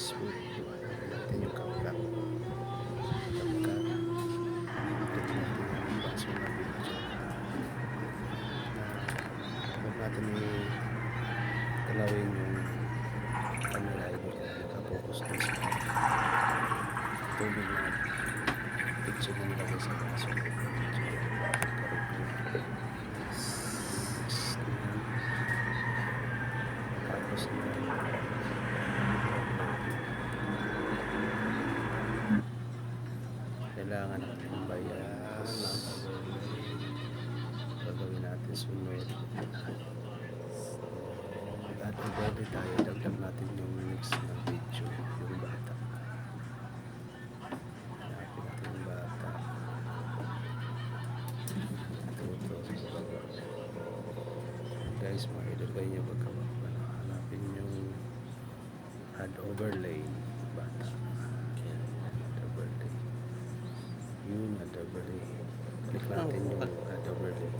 Facebook. Hanapin natin yung kapkat. Kapkat. Click natin yung baso na video. Huwag natin galawin yung camera idol kaya nakapokus dun sa tubig na picture na nilagay sa baso. Tapos kailangan natin bayas. Gagawin natin sunod. At ibody tayo, dagdag natin yung next na video, yung bata. Hanapin natin yung bata. Ito. Guys, mga idol kayo nyo hanapin yung add overlay bata. Add overlay. Yun, add overlay. Click natin yung add overlay.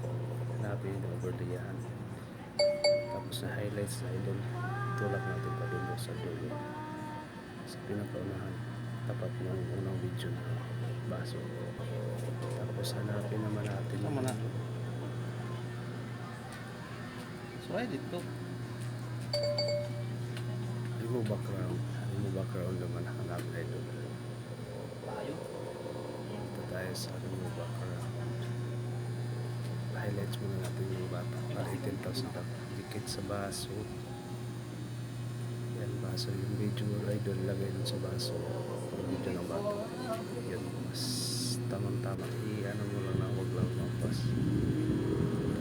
Hanapin yung overlay yan. Tapos na highlights na idol, tulak natin pa doon sa dulo sa pinakaunahan tapat ng unang video na baso. Tapos hanapin naman natin so ay dito remove background naman hanap idol. Ito tayo sa remove background. Highlights muna natin yung bata para 18,000 dikit sa baso. Yan, baso yung video idol, lagay dun sa baso yung video ng bata. Yan, mas tamang-tama i-ano mo lang na huwag lang mampas.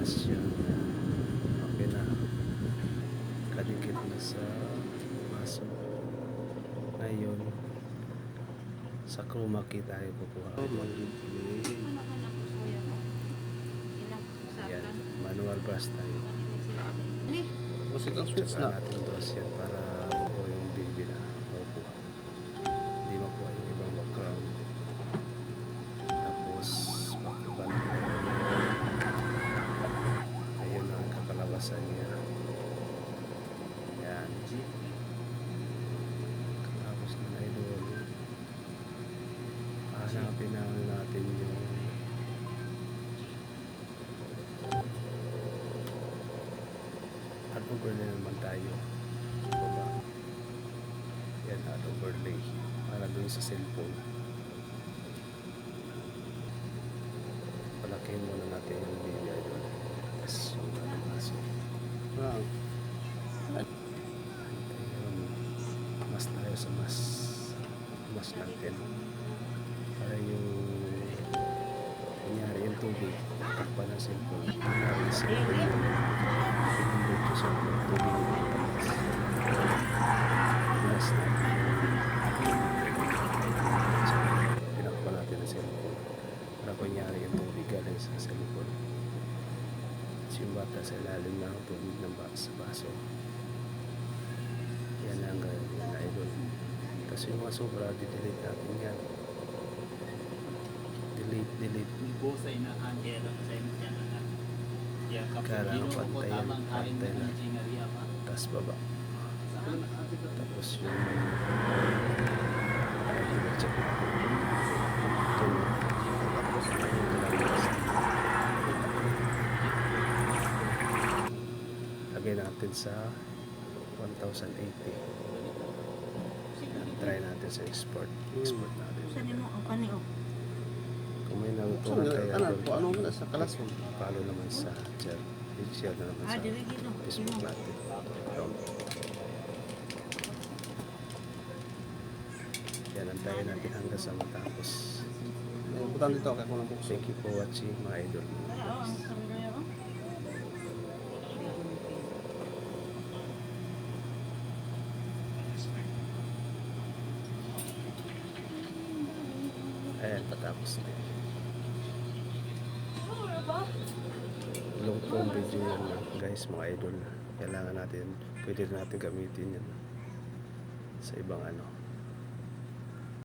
Tapos yan, okay na, kadikit na sa baso. Ngayon sa chroma key tayo kukuha. Yan, manual brush tayo. Kasi ang switch Tsaka na natin brush yan para makuha yung baby na makuha. Hindi makuha yung ibang background. Tapos makibang ayun ang kakalabasan niya. Yan. Tapos na idol. Hanapin na natin yung add overlay naman tayo. Diba? Yan, add overlay para dun sa cellphone. Palakihin muna natin yung video idol. Tapos yung baso. wow. Ayun, mas tayo sa mas natin para yung kunyari yung tubig takpa ng cellphone kunyari yung cellphone yung dito sa tubig mas natin pinakpa natin ang cellphone para kunyari yung tubig galing sa cellphone at yung bata sa ilalim ng tubig ng baso. Yan ang gawin na idol. Kasi yung mga sobra, delete natin yan. Delete. Kailangan pantay na. Tapos baba. Tapos yung check natin. Tapos lagay natin sa 1080. Try natin sa export natin. Kung may natutunan kayo Ano na sa kalas mo? follow naman sa share na naman sa Facebook natin. Yan, antayin natin hanggang sa matapos. Butan dito kaya ko lang bukso. Thank you for watching mga idol. Ayan, patapos na. Long form video yan guys, mga idol. Kailangan natin, pwede natin gamitin yan sa ibang ano.